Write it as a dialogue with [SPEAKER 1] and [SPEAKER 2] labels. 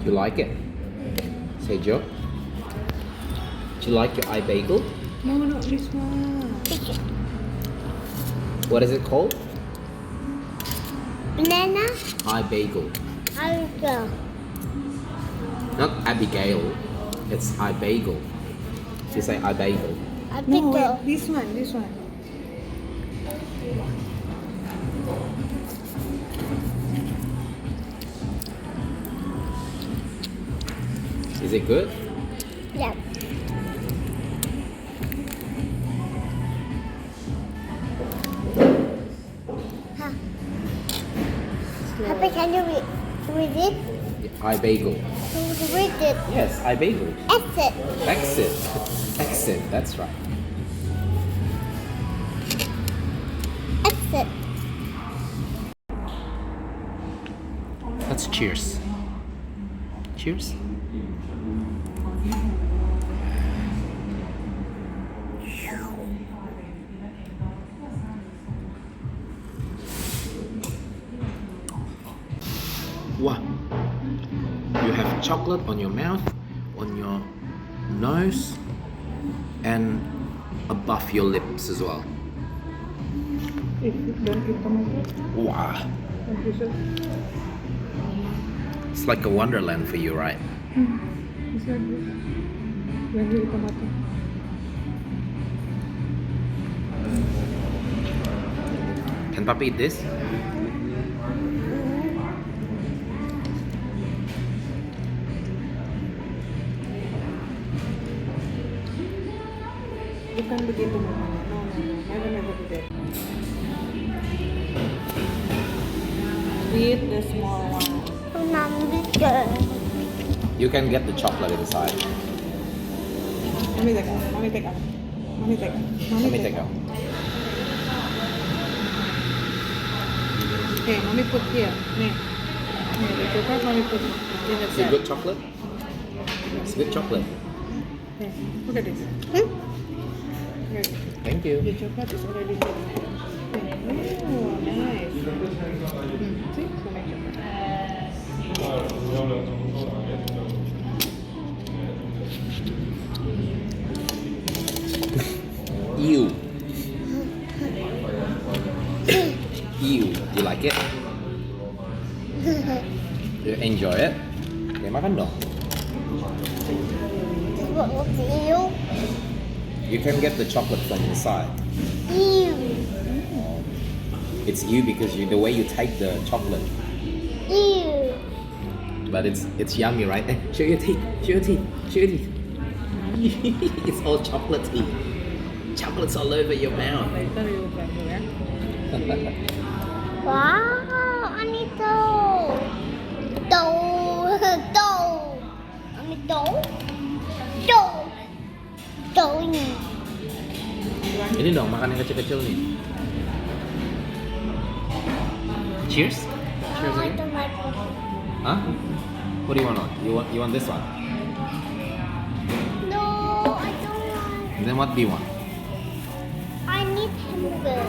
[SPEAKER 1] You like it? Sergio? Do you like your I-Bagel?
[SPEAKER 2] No, not this one.
[SPEAKER 1] What is it called?
[SPEAKER 3] Banana.
[SPEAKER 1] I-Bagel.
[SPEAKER 3] I'll go.
[SPEAKER 1] Not Abigail. It's I-Bagel. You say I-Bagel.
[SPEAKER 3] I'll
[SPEAKER 2] No,
[SPEAKER 3] go.
[SPEAKER 2] wait, this one, this one.
[SPEAKER 1] Is it good?
[SPEAKER 3] Yeah. Huh. Papa, can you read it?
[SPEAKER 1] I-Bagel.
[SPEAKER 3] Can you read it?
[SPEAKER 1] Yes, I-Bagel.
[SPEAKER 3] Exit.
[SPEAKER 1] Exit. Exit, that's right.
[SPEAKER 3] Exit.
[SPEAKER 1] Let's cheers. Cheers. Wow. You have chocolate on your mouth, on your nose, and above your lips as well.
[SPEAKER 2] If you don't eat tomato,
[SPEAKER 1] Wow.
[SPEAKER 2] don't you say?
[SPEAKER 1] It's like a wonderland for you, right?
[SPEAKER 2] It's like this. When you eat tomato.
[SPEAKER 1] Can Papa eat this?
[SPEAKER 2] Bukan begitu mamanya. No, never do that. Eat the small one.
[SPEAKER 3] Number.
[SPEAKER 1] You can get the chocolate inside.
[SPEAKER 2] Mommy take out. Mommy take out. Mommy take out.
[SPEAKER 1] Let me take out.
[SPEAKER 2] Okay, mommy put here. Nih. Nih, the chocolate mommy put in the
[SPEAKER 1] Is it
[SPEAKER 2] side.
[SPEAKER 1] good chocolate? It's good chocolate.
[SPEAKER 2] Okay, look at this. Good.
[SPEAKER 1] Thank you.
[SPEAKER 2] The chocolate is already here. Okay. Oh, nice. See? So much chocolate.
[SPEAKER 1] Ew. Ew. You like it? You enjoy it? Okay, makan dong.
[SPEAKER 3] This one looks ew.
[SPEAKER 1] You can get the chocolate from inside.
[SPEAKER 3] Ew.
[SPEAKER 1] It's you because the way you take the chocolate.
[SPEAKER 3] Ew.
[SPEAKER 1] But it's yummy, right? Show your teeth. Show your teeth. Show your teeth. It's all chocolatey. Chocolate's all over your mouth.
[SPEAKER 2] Later you can do ya.
[SPEAKER 3] Wow, Anito. Dough. Dough. Anito. Dough. Dough ini.
[SPEAKER 1] Ini dong, makan yang kecil-kecil nih. Cheers. Cheers
[SPEAKER 3] I
[SPEAKER 1] again.
[SPEAKER 3] don't like it.
[SPEAKER 1] Huh? What do you want? You want this one?
[SPEAKER 3] No, I don't want.
[SPEAKER 1] Then what do you want?
[SPEAKER 3] I need hamburger.